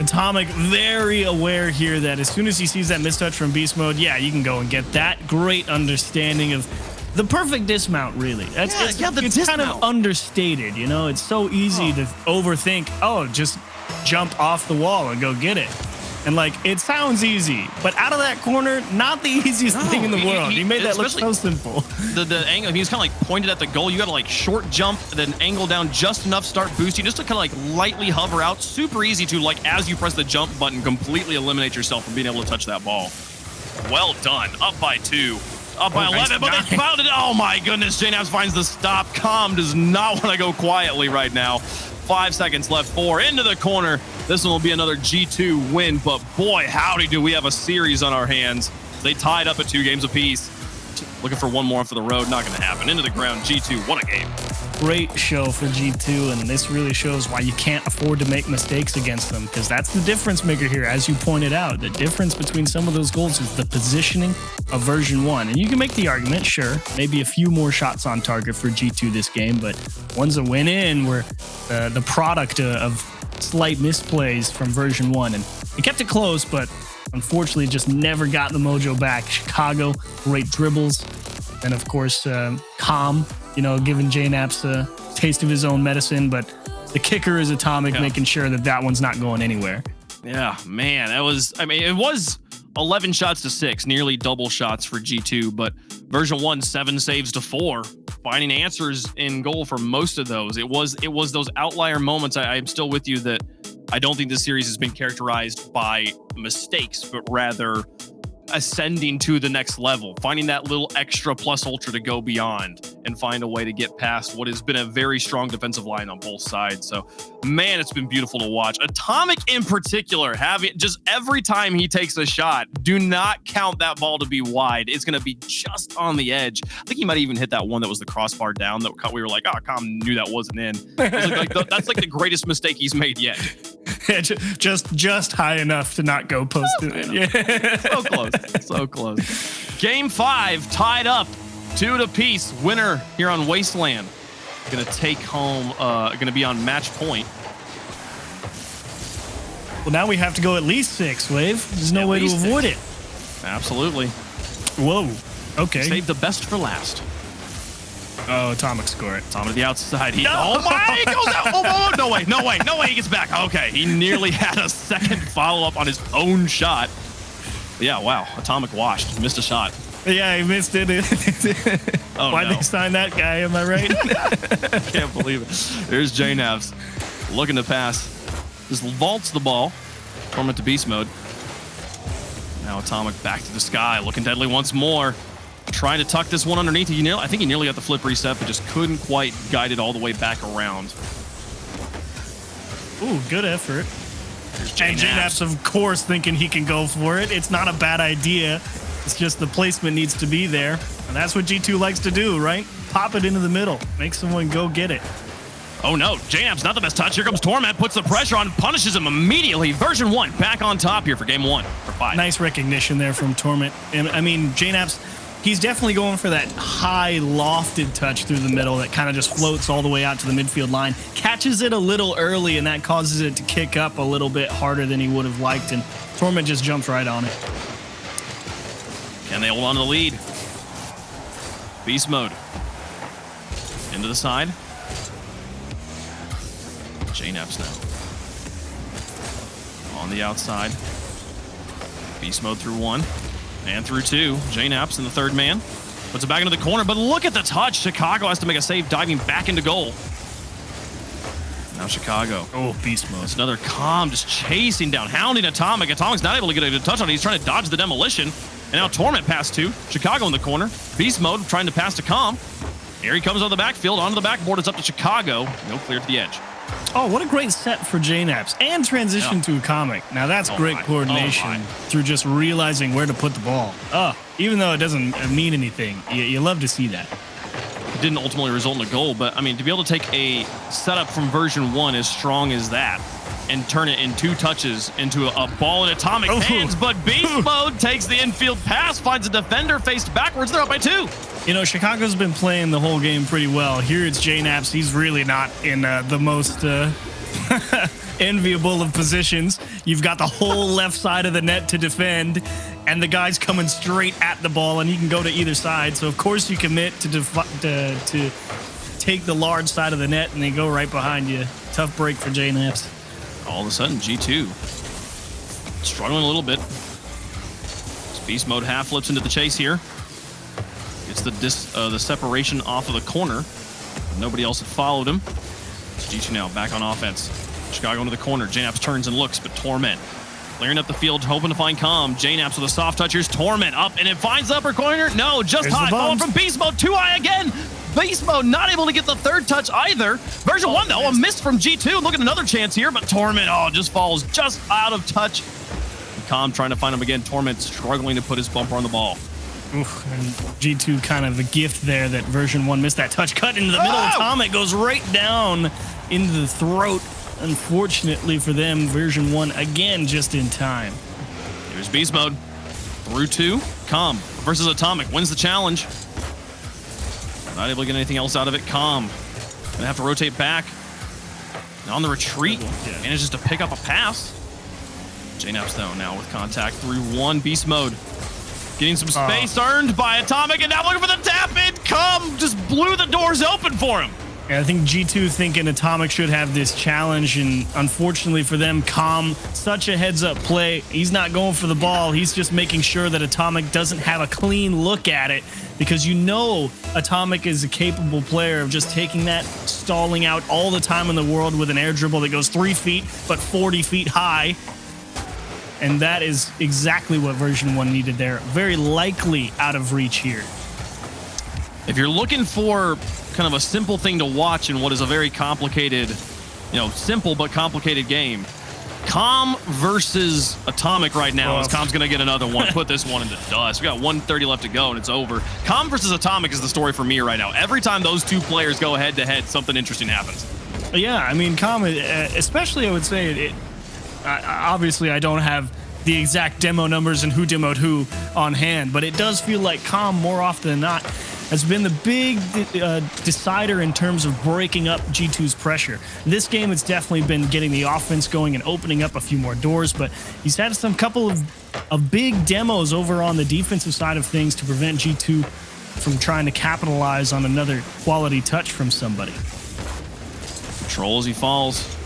Atomic very aware here that as soon as he sees that mistouch from beast mode, you can go and get that. Great understanding of the perfect dismount, really. It's kind of understated, It's so easy to overthink, just jump off the wall and go get it. And it sounds easy, but out of that corner, not the easiest thing in the world. He made that look so simple. The angle, he was kind of pointed at the goal. You got to short jump, then angle down just enough, start boosting, just to kind of lightly hover out. Super easy to, as you press the jump button, completely eliminate yourself from being able to touch that ball. Well done. Up by 2. Up by 11, but they fouled it. Oh my goodness, JNaps finds the stop. Calm does not want to go quietly right now. 5 seconds left. 4 into the corner. This one will be another G2 win, but boy, howdy do we have a series on our hands. They tied up at 2 games apiece. Looking for one more for the road. Not going to happen. Into the ground. G2, what a game. Great show for G2, and this really shows why you can't afford to make mistakes against them, because that's the difference maker here, as you pointed out. The difference between some of those goals is the positioning of version 1. And you can make the argument, sure, maybe a few more shots on target for G2 this game, but ones that went in were the product of slight misplays from version 1. And it kept it close, but unfortunately just never got the mojo back. Chicago, great dribbles. And of course, Calm, giving JNaps a taste of his own medicine, but the kicker is Atomic, making sure that one's not going anywhere. Yeah, man, it was 11 shots to 6, nearly double shots for G2, but version 1, 7 saves to 4, finding answers in goal for most of those. It was those outlier moments. I'm still with you that I don't think this series has been characterized by mistakes, but rather ascending to the next level, finding that little extra plus ultra to go beyond and find a way to get past what has been a very strong defensive line on both sides. So, man, it's been beautiful to watch. Atomic in particular, having just every time he takes a shot, do not count that ball to be wide. It's going to be just on the edge. I think he might even hit that one that was the crossbar down that we were like, Calm knew that wasn't in. That's the greatest mistake he's made yet. just high enough to not go posted in. Yeah. So close. So close. Game 5 tied up 2 apiece. Winner here on Wasteland gonna take home. Gonna be on match point. Well, now we have to go at least 6. Wave. There's no way to avoid it. Absolutely. Whoa. Okay. Save the best for last. Oh, Atomic score it. Atomic to the outside. Oh my! He goes out. Oh, no way! He gets back. Okay, he nearly had a second follow-up on his own shot. But yeah, wow. Atomic washed. Missed a shot. Yeah, he missed it. Why'd they sign that guy? Am I right? Can't believe it. There's JNaps looking to pass. Just vaults the ball. Torment to beast mode. Now Atomic back to the sky, looking deadly once more. Trying to tuck this one underneath. I think he nearly got the flip reset, but just couldn't quite guide it all the way back around. Ooh, good effort. And JNaps, of course, thinking he can go for it. It's not a bad idea. It's just the placement needs to be there. And that's what G2 likes to do, right? Pop it into the middle. Make someone go get it. Oh no, JNaps not the best touch. Here comes Torment, puts the pressure on, punishes him immediately. Version 1 back on top here for game 1 for 5. Nice recognition there from Torment. And I mean, JNaps, he's definitely going for that high lofted touch through the middle that kind of just floats all the way out to the midfield line. Catches it a little early, and that causes it to kick up a little bit harder than he would have liked, and Torment just jumps right on it. Can they hold on to the lead? Beast mode. Into the side. JNAP's now. On the outside. Beast mode through 1 and through 2. JNAP's in the third man. Puts it back into the corner, but look at the touch. Chicago has to make a save, diving back into goal. Now Chicago. Oh, beast mode. It's another Calm just chasing down, hounding Atomic. Atomic's not able to get a touch on it. He's trying to dodge the demolition. And now Torment passed to Chicago in the corner. Beast mode trying to pass to Calm. Here he comes on the backfield, onto the backboard. It's up to Chicago. No clear to the edge. Oh, what a great set for JNAPs and transition to a comic. Now that's great coordination through just realizing where to put the ball. Even though it doesn't mean anything, you love to see that. It didn't ultimately result in a goal, but I mean, to be able to take a setup from version 1 as strong as that and turn it in 2 touches into a ball in Atomic hands, but Beast mode takes the infield pass, finds a defender faced backwards. They're up by 2. You know, Chicago's been playing the whole game pretty well. Here it's JNAPs. He's really not in the most enviable of positions. You've got the whole left side of the net to defend, and the guy's coming straight at the ball, and he can go to either side. So, of course, you commit to take the large side of the net, and they go right behind you. Tough break for JNAPs. All of a sudden, G2 struggling a little bit. Beast mode half flips into the chase here. It's the separation off of the corner. Nobody else had followed him. It's G2 now back on offense. Chicago into the corner. JNAPs turns and looks, but Torment clearing up the field, hoping to find Calm. JNAPs with a soft touch. Here's Torment up, and it finds the upper corner. No, just high. Falling from Beast mode. Too high again. Beast mode not able to get the third touch either. Version 1, though, a miss from G2. Look at another chance here, but Torment, just falls just out of touch. And Calm trying to find him again. Torment struggling to put his bumper on the ball. Oof, and G2 kind of a gift there that version 1 missed that touch. Cut into the middle. Atomic goes right down into the throat. Unfortunately for them, version 1 again just in time. Here's Beast mode. Through 2. Calm versus Atomic wins the challenge. Not able to get anything else out of it. Calm gonna have to rotate back. And on the retreat, manages to pick up a pass. JNAPs though now with contact through 1. Beast mode. Getting some space earned by Atomic, and now looking for the tap in. Calm just blew the doors open for him. Yeah, I think G2 thinking Atomic should have this challenge, and unfortunately for them, Calm, such a heads-up play. He's not going for the ball. He's just making sure that Atomic doesn't have a clean look at it, because you know Atomic is a capable player of just taking that, stalling out all the time in the world with an air dribble that goes 3 feet, but 40 feet high. And that is exactly what version 1 needed there. Very likely out of reach here. If you're looking for kind of a simple thing to watch in what is a very complicated, simple but complicated game, Calm versus Atomic right now, as Calm's going to get another one. Put this one into dust. We got 1:30 left to go, and it's over. Calm versus Atomic is the story for me right now. Every time those two players go head-to-head, something interesting happens. Yeah, I mean, Calm, especially I would say, obviously I don't have the exact demo numbers and who demoed who on hand, but it does feel like Calm more often than not has been the big decider in terms of breaking up G2's pressure. This game, it's definitely been getting the offense going and opening up a few more doors, but he's had some couple of big demos over on the defensive side of things to prevent G2 from trying to capitalize on another quality touch from somebody. Control as he falls.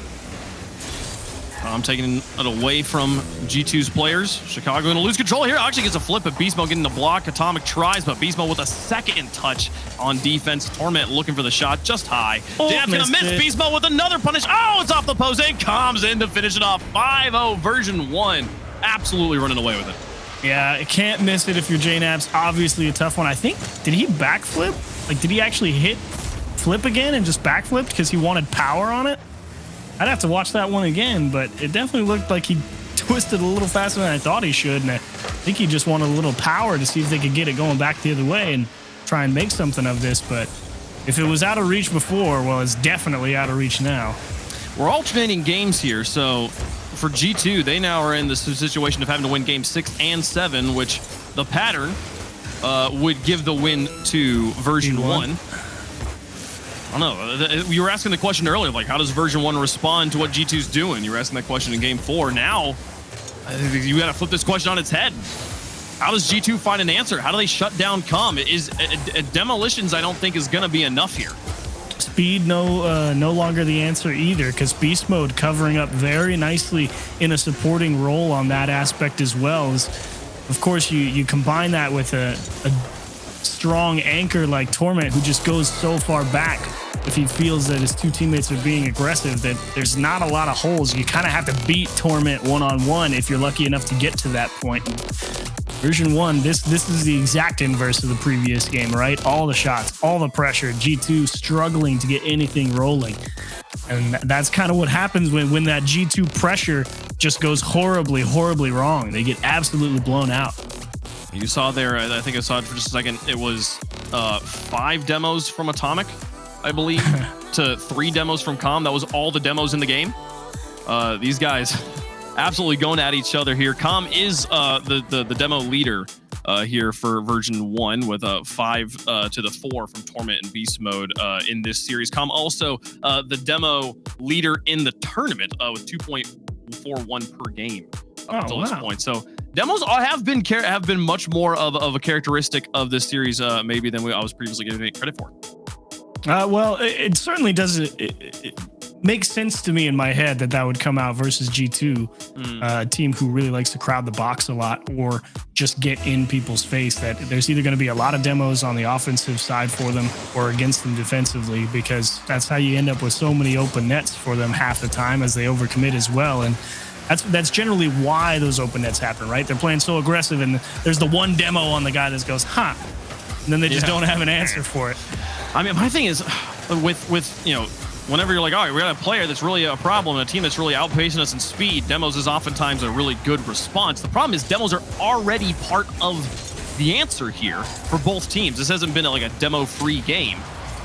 I'm taking it away from G2's players. Chicago going to lose control here. Actually gets a flip, but Beast mode getting the block. Atomic tries, but Beast mode with a second touch on defense. Torment looking for the shot just high. JNAP's going to miss. Beast mode with another punish. Oh, it's off the post and comes in to finish it off. 5-0 version 1. Absolutely running away with it. Yeah, can't miss it if you're JNAPs. Obviously a tough one. I think, did he backflip? Like, did he actually hit flip again and just backflipped because he wanted power on it? I'd have to watch that one again, but it definitely looked like he twisted a little faster than I thought he should, and I think he just wanted a little power to see if they could get it going back the other way and try and make something of this, but if it was out of reach before, well, it's definitely out of reach now. We're alternating games here, so for G2, they now are in the situation of having to win game 6 and 7, which the pattern would give the win to version 1. I don't know. You were asking the question earlier, like, how does version 1 respond to what G2's doing? You were asking that question in game 4. Now, you got to flip this question on its head. How does G2 find an answer? How do they shut down Calm? Demolitions, I don't think, is going to be enough here. speed no longer the answer either, because beast mode covering up very nicely in a supporting role on that aspect as well. Of course, you combine that with a strong anchor like Torment, who just goes so far back if he feels that his two teammates are being aggressive that there's not a lot of holes. You kind of have to beat Torment one-on-one if you're lucky enough to get to that point. Version 1, this is the exact inverse of the previous game, right? All the shots, all the pressure, G2 struggling to get anything rolling. And that's kind of what happens when that G2 pressure just goes horribly, horribly wrong. They get absolutely blown out. You saw there, I think I saw it for just a second, it was 5 demos from Atomic, I believe, to 3 demos from Com. That was all the demos in the game. These guys absolutely going at each other here. Com is the demo leader here for version 1 with 5 to the 4 from Torment and Beast Mode in this series. Com also the demo leader in the tournament with 2.41 per game up until this point. So demos have been much more of a characteristic of this series maybe than I was previously giving it credit for. Well, it certainly doesn't. It makes sense to me in my head that would come out versus G2, a team who really likes to crowd the box a lot or just get in people's face. That there's either going to be a lot of demos on the offensive side for them or against them defensively, because that's how you end up with so many open nets for them half the time as they overcommit as well. And that's generally why those open nets happen, right? They're playing so aggressive, and there's the one demo on the guy that goes, huh, and then they just don't have an answer for it. I mean, my thing is with you know, whenever you're like, all right, we got a player that's really a problem, a team that's really outpacing us in speed, demos is oftentimes a really good response. The problem is demos are already part of the answer here for both teams. This hasn't been like a demo-free game.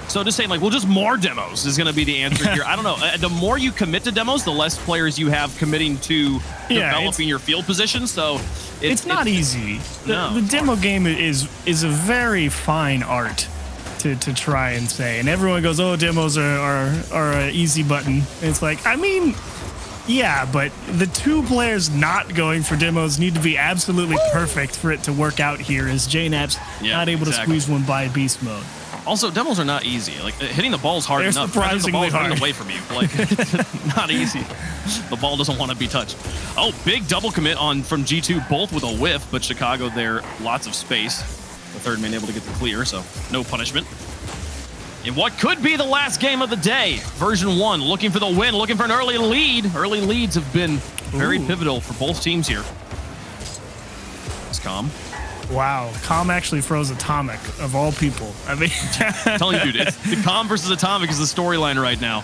So just saying, like, well, just more demos is going to be the answer here. I don't know. The more you commit to demos, the less players you have committing to developing your field position. So it's not easy. The demo game is a very fine art to try and say. And everyone goes, oh, demos are an easy button. And it's like, I mean, yeah, but the 2 players not going for demos need to be absolutely perfect for it to work out here, as JNAP's not able to squeeze one by beast mode. Also, demos are not easy. Like, hitting the ball's hard They're enough. surprisingly the ball's running away from you. Like, not easy. The ball doesn't want to be touched. Oh, big double commit from G2, both with a whiff, but Chicago there, lots of space. The third man able to get the clear, so no punishment. In what could be the last game of the day, version 1 looking for the win, looking for an early lead. Early leads have been very pivotal for both teams here. It's Com. Wow, Com actually froze Atomic, of all people. I mean, I'm telling you, dude, it's the Com versus Atomic is the storyline right now.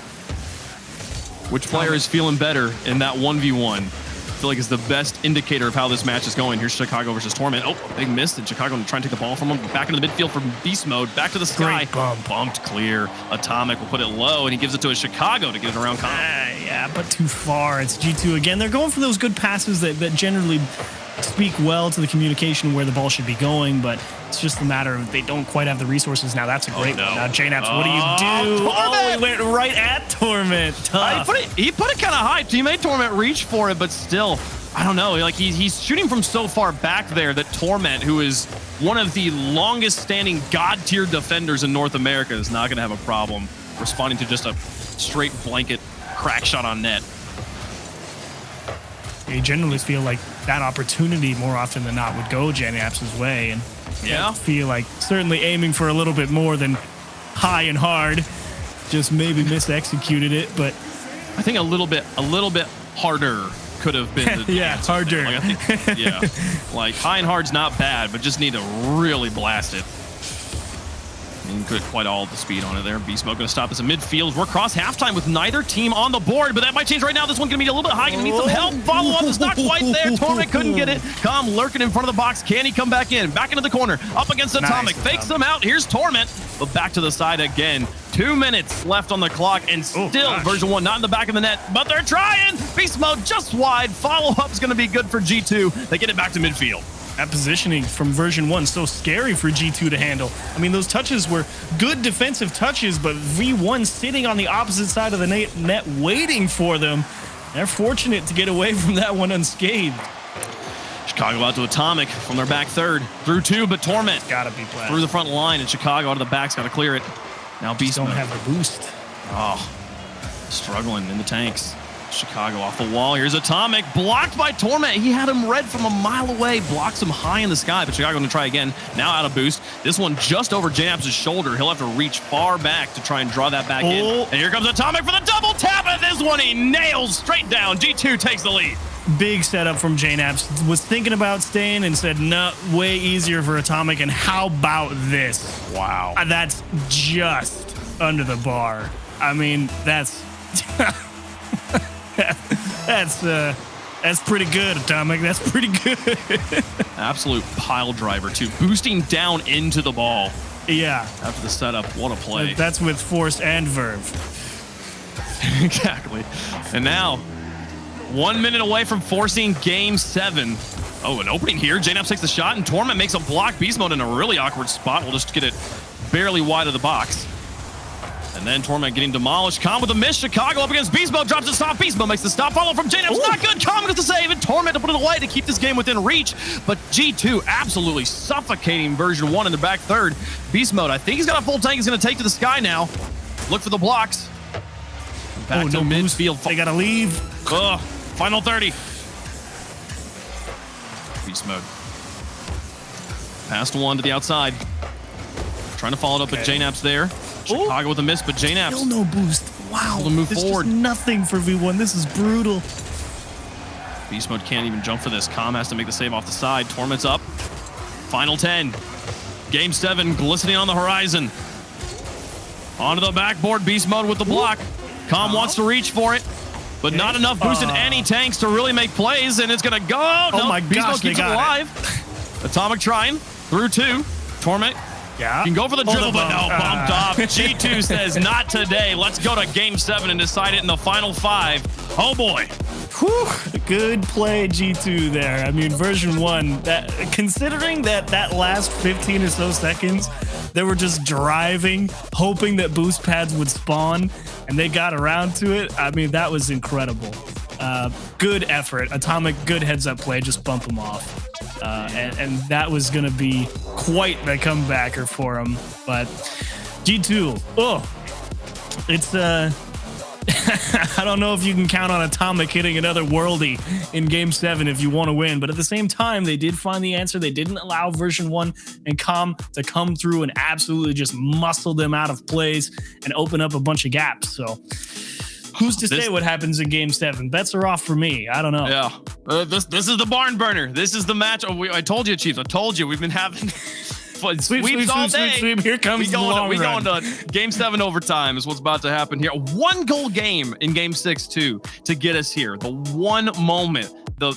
Which player is feeling better in that 1v1? I feel like it's the best indicator of how this match is going. Here's Chicago versus Torment. Oh, big miss, and Chicago trying to take the ball from him. Back into the midfield from Beast Mode. Back to the sky. Great bump. Bumped clear. Atomic will put it low, and he gives it to Chicago to get it around Com. Yeah, but too far. It's G2 again. They're going for those good passes that generally speak well to the communication where the ball should be going, but it's just a matter of they don't quite have the resources. Now that's a great one. Now JNAPS, what do you do? Oh, he went right at Torment. Tough. He put it kind of high. He made Torment reach for it, but still, I don't know. Like he's shooting from so far back there that Torment, who is one of the longest standing god tier defenders in North America, is not going to have a problem responding to just a straight blanket crack shot on net. You generally feel like that opportunity more often than not would go JNAPS' way, and I feel like certainly aiming for a little bit more than high and hard, just maybe misexecuted it. But I think a little bit harder could have been the answer harder. Like, I think, like high and hard's not bad, but just need to really blast it. And put quite all the speed on it there. Beast Mode going to stop us in midfield. We're across halftime with neither team on the board, but that might change right now. This one's going to be a little bit high. Going to need some help. Follow up. It's not quite there. Torment couldn't get it. Com lurking in front of the box. Can he come back in? Back into the corner. Up against Atomic. Fakes them out. Here's Torment, but back to the side again. 2 minutes left on the clock, and still version 1 not in the back of the net, but they're trying. Beast Mode just wide. Follow-up's going to be good for G2. They get it back to midfield. That positioning from version 1 so scary for G2 to handle. I mean, those touches were good defensive touches, but V1 sitting on the opposite side of the net waiting for them. They're fortunate to get away from that one unscathed. Chicago out to Atomic from their back third. Through 2, but Torment gotta be blasted through the front line, and Chicago out of the back's got to clear it. Now Beast don't Mode have the boost. Oh, struggling in the tanks. Chicago off the wall. Here's Atomic, blocked by Torment. He had him red from a mile away, blocks him high in the sky, but Chicago gonna try again. Now out of boost. This one just over JNap's shoulder. He'll have to reach far back to try and draw that back in. And here comes Atomic for the double tap, and this one he nails straight down. G2 takes the lead. Big setup from JNap's. Was thinking about staying and said, no, way easier for Atomic. And how about this? Wow. That's just under the bar. I mean, that's that's pretty good, Atomic. That's pretty good. Absolute pile driver too, boosting down into the ball. Yeah. After the setup, what a play. That's with Force and Verve. Exactly. And now, 1 minute away from forcing game 7. Oh, an opening here. JNap takes the shot, and Torment makes a block. Beast Mode in a really awkward spot. We'll just get it barely wide of the box. And then Torment getting demolished. Calm with a miss. Chicago up against Beast Mode. Drops the stop. Beast Mode makes the stop. Follow from JNap's not good. Calm gets the save. And Torment to put it away to keep this game within reach. But G2 absolutely suffocating Version 1 in the back third. Beast Mode, I think he's got a full tank. He's going to take to the sky now. Look for the blocks. Back to midfield. They got to leave. Ugh. Final 30. Beast Mode. Passed one to the outside. Trying to follow it up, but JNap's there. Chicago with a miss, but JNap's still no boost. Wow. To move forward. Just nothing for V1. This is brutal. Beast Mode can't even jump for this. Calm has to make the save off the side. Torment's up. Final 10. Game 7 glistening on the horizon. Onto the backboard. Beast Mode with the block. Calm wants to reach for it, but not enough boost in any tanks to really make plays, and it's going to go. Oh my Beast gosh, Mode keeps it alive. Atomic trying. Through 2. Torment. Yeah. You can go for the dribble, but no, bumped off. G2 says, not today. Let's go to game 7 and decide it in the final 5. Oh, boy. Whew. Good play, G2 there. I mean, Version 1, considering that last 15 or so seconds, they were just driving, hoping that boost pads would spawn, and they got around to it. I mean, that was incredible. Good effort. Atomic, good heads-up play. Just bump them off. And that was going to be quite the comebacker for him. But G2, it's I don't know if you can count on Atomic hitting another worldie in game 7 if you want to win, but at the same time, they did find the answer. They didn't allow Version 1 and Calm to come through and absolutely just muscle them out of plays and open up a bunch of gaps. So who's to say what happens in game 7? Bets are off for me. I don't know. Yeah. This is the barn burner. This is the match. I told you, Chiefs. I told you. We've been having sweeps all day. Sweep. Here comes the long run. run. Going to game 7 overtime is what's about to happen here. 1 goal game in game 6 too to get us here. The one moment, the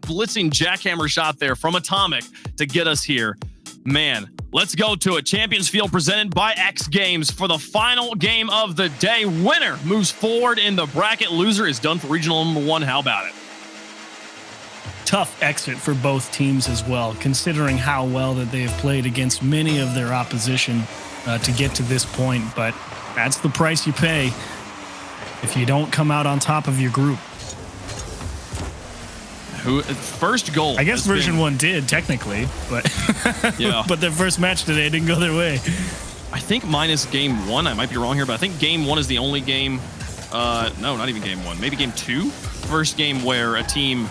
blitzing jackhammer shot there from Atomic to get us here. Man, let's go to it. Champions Field presented by X Games for the final game of the day. Winner moves forward in the bracket. Loser is done for regional number 1. How about it? Tough exit for both teams as well, considering how well that they have played against many of their opposition to get to this point. But that's the price you pay if you don't come out on top of your group. First goal. I guess Version 1 did technically, but yeah. But their first match today didn't go their way. I think minus game 1. I might be wrong here, but I think game 1 is the only game. No, not even game 1. Maybe game 2. First game where a team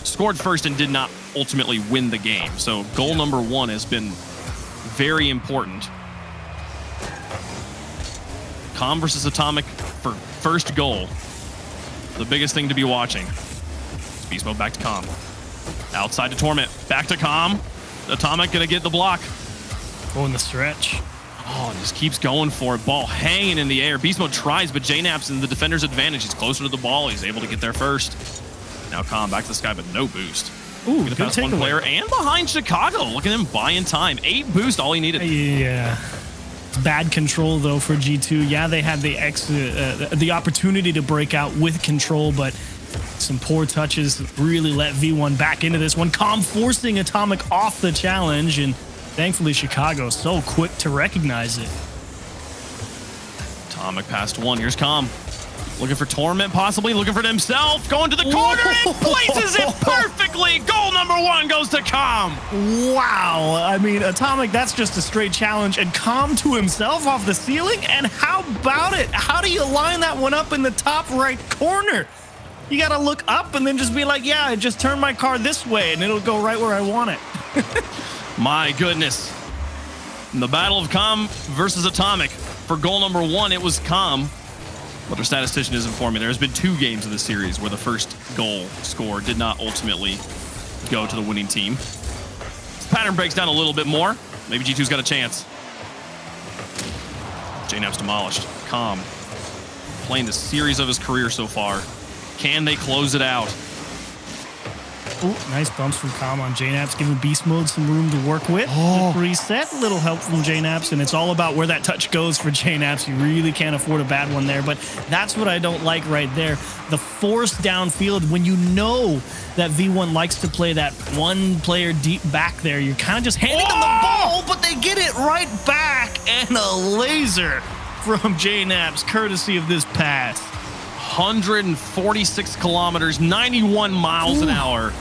scored first and did not ultimately win the game. So goal number 1 has been very important. Calm versus Atomic for first goal. The biggest thing to be watching. Beast Mode back to Calm. Outside to Torment. Back to Calm. Atomic gonna get the block. Going the stretch. Oh, and just keeps going for it. Ball hanging in the air. Beast Mode tries, but JNap's in the defender's advantage. He's closer to the ball. He's able to get there first. Now Calm back to the sky, but no boost. Ooh, good pass one player and behind Chicago. Look at him buying time. 8 boost, all he needed. Yeah. Bad control though for G2. Yeah, they had the opportunity to break out with control, but some poor touches really let V1 back into this one. Calm forcing Atomic off the challenge, and thankfully Chicago so quick to recognize it. Atomic past 1. Here's Calm. Looking for Torment, possibly. Looking for it himself. Going to the corner and places it perfectly. Goal number 1 goes to Calm. Wow. I mean, Atomic, that's just a straight challenge. And Calm to himself off the ceiling? And how about it? How do you line that one up in the top right corner? You got to look up and then just be like, yeah, I just turn my car this way and it'll go right where I want it. My goodness. In the battle of Calm versus Atomic, for goal number 1, it was Calm. But our statistician is informing there has been 2 games in the series where the first goal score did not ultimately go to the winning team. This pattern breaks down a little bit more. Maybe G2's got a chance. JNAP's demolished. Calm playing the series of his career so far. Can they close it out? Ooh, nice bumps from Calm on JNAPs, giving Beast Mode some room to work with. Reset, a little help from JNAPs, and it's all about where that touch goes for JNAPs. You really can't afford a bad one there, but that's what I don't like right there. The force downfield, when you know that V1 likes to play that one player deep back there, you're kind of just handing them the ball, but they get it right back, and a laser from JNAPs, courtesy of this pass. 146 kilometers, 91 miles an hour.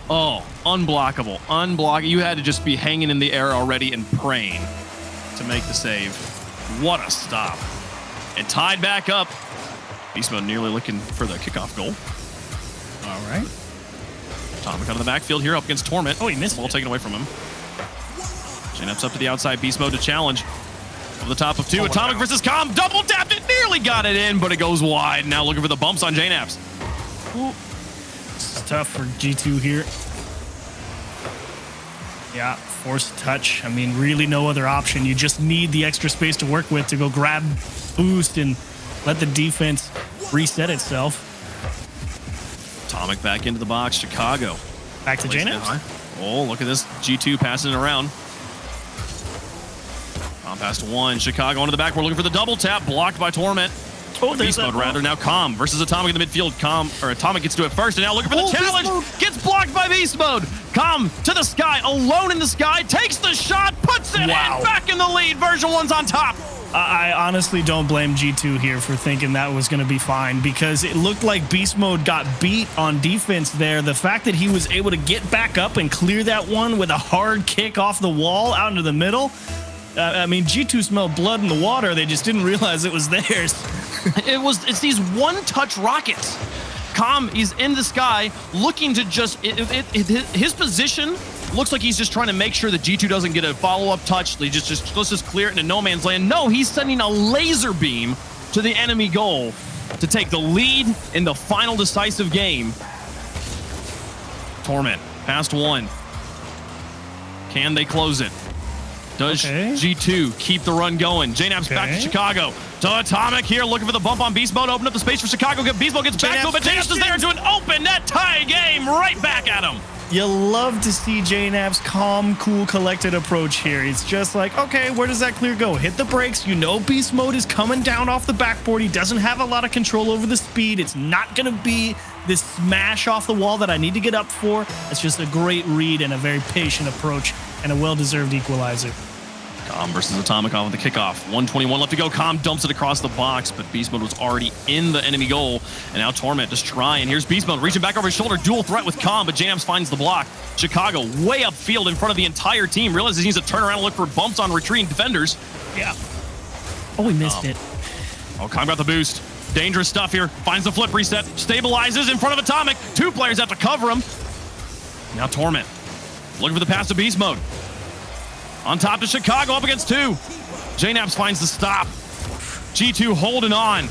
Oh, unblockable. Unblockable. You had to just be hanging in the air already and praying to make the save. What a stop. And tied back up. Beast Mode nearly looking for the kickoff goal. All right. Atomic out of the backfield here up against Torment. Oh, he missed. Ball taken away from him. JNAP's up to the outside. Beast Mode to challenge. Over the top of 2. Atomic versus Calm. Double tapped it. Nearly got it in, but it goes wide. Now looking for the bumps on JNAPs. Ooh. It's tough for G2 here. Yeah, forced touch. I mean, really no other option. You just need the extra space to work with to go grab, boost, and let the defense reset itself. Atomic back into the box. Chicago. Back to JNAPs. Oh, look at this. G2 passing it around. On pass to 1. Chicago into the back. We're looking for the double tap. Blocked by Torment. Oh, Beast Mode rather. Now Calm versus Atomic in the midfield. Atomic gets to it first, and now looking for the challenge. Gets blocked by Beast Mode. Calm to the sky, alone in the sky, takes the shot, puts it in, back in the lead. Version1's on top. I honestly don't blame G2 here for thinking that was going to be fine, because it looked like Beast Mode got beat on defense there. The fact that he was able to get back up and clear that one with a hard kick off the wall out into the middle. I mean, G2 smelled blood in the water. They just didn't realize it was theirs. It's these one-touch rockets. Calm is in the sky looking to just... his position looks like he's just trying to make sure that G2 doesn't get a follow-up touch. They let's just clear it into no man's land. No, he's sending a laser beam to the enemy goal to take the lead in the final decisive game. Torment, past 1. Can they close it? Does G2 keep the run going? JNAP's back to Chicago. To Atomic here, looking for the bump on Beast Mode. Open up the space for Chicago. Beast Mode gets back to it, but JNAP's is there to an open net tie game right back at him. You love to see JNAP's calm, cool, collected approach here. It's just like, okay, where does that clear go? Hit the brakes. You know Beast Mode is coming down off the backboard. He doesn't have a lot of control over the speed. It's not going to be this smash off the wall that I need to get up for. It's just a great read and a very patient approach and a well-deserved equalizer. Calm versus Atomic on with the kickoff. 1:21 left to go. Calm dumps it across the box, but Beast Mode was already in the enemy goal. And now Torment just trying. Here's Beast Mode reaching back over his shoulder. Dual threat with Calm, but JNAPs finds the block. Chicago way upfield in front of the entire team. Realizes he needs to turn around and look for bumps on retreating defenders. Yeah. Oh, he missed it. Oh, Calm got the boost. Dangerous stuff here. Finds the flip reset. Stabilizes in front of Atomic. 2 players have to cover him. Now Torment looking for the pass to Beast Mode. On top to Chicago, up against 2. JNAPs finds the stop. G2 holding on.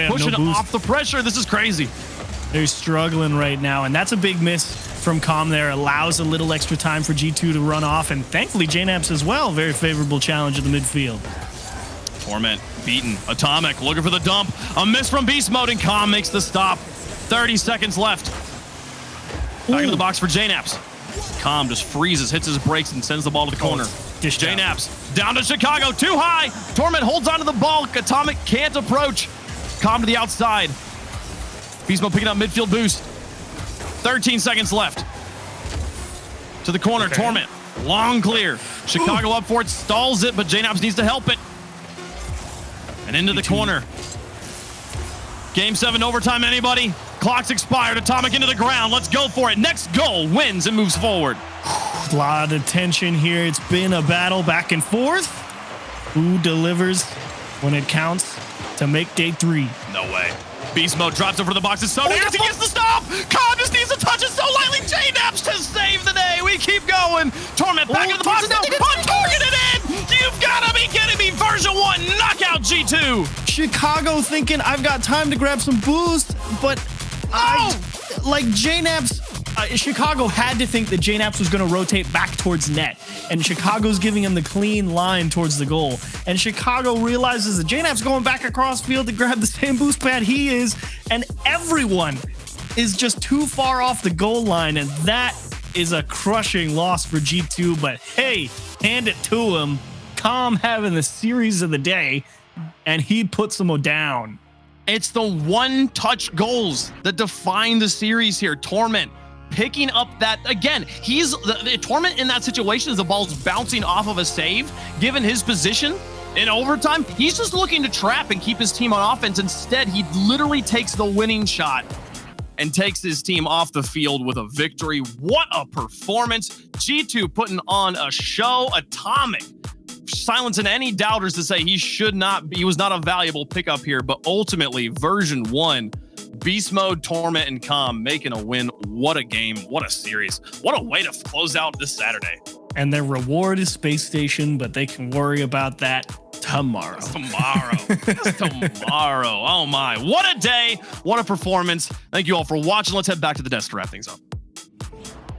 Pushing off the pressure. This is crazy. They're struggling right now, and that's a big miss from Calm there. Allows a little extra time for G2 to run off, and thankfully JNAPs as well. Very favorable challenge in the midfield. Torment beaten. Atomic looking for the dump. A miss from Beast Mode, and Calm makes the stop. 30 seconds left. Back into the box for JNAPs. Calm just freezes, hits his brakes, and sends the ball to the corner. JNAPs down to Chicago, too high. Torment holds onto the ball. Atomic can't approach. Calm to the outside. Beast Mode picking up midfield boost. 13 seconds left. To the corner, Torment. Long clear. Chicago up for it, stalls it, but JNAPs needs to help it. And into the corner. Game 7 overtime, anybody? Clock's expired. Atomic into the ground. Let's go for it. Next goal wins and moves forward. A lot of tension here. It's been a battle back and forth. Who delivers when it counts to make day 3? No way. Beast Mode drops over the box. It's so nasty. He gets the stop. Con just needs to touch it so lightly. J-Naps to save the day. We keep going. Torment back in the box. No, on target it in. You've got to be kidding me. Version 1 knockout G2. Chicago thinking I've got time to grab some boost, but like J-Naps, Chicago had to think that J-Naps was going to rotate back towards net, and Chicago's giving him the clean line towards the goal. And Chicago realizes that J-Naps going back across field to grab the same boost pad he is, and everyone is just too far off the goal line, and that is a crushing loss for G2. But hey, hand it to him. Calm having the series of the day, and he puts them down. It's the one-touch goals that define the series here. Torment picking up that, again, he's the Torment in that situation as the ball's bouncing off of a save. Given his position in overtime, he's just looking to trap and keep his team on offense. Instead, he literally takes the winning shot and takes his team off the field with a victory. What a performance. G2 putting on a show. Atomic silencing any doubters to say he was not a valuable pickup here, but ultimately Version 1, Beast Mode, Torment, and Calm making a win. What a game. What a series. What a way to close out this Saturday. And their reward is Space Station, but they can worry about that tomorrow. It's tomorrow. Oh my, what a day. What a performance. Thank you all for watching. Let's head back to the desk to wrap things up.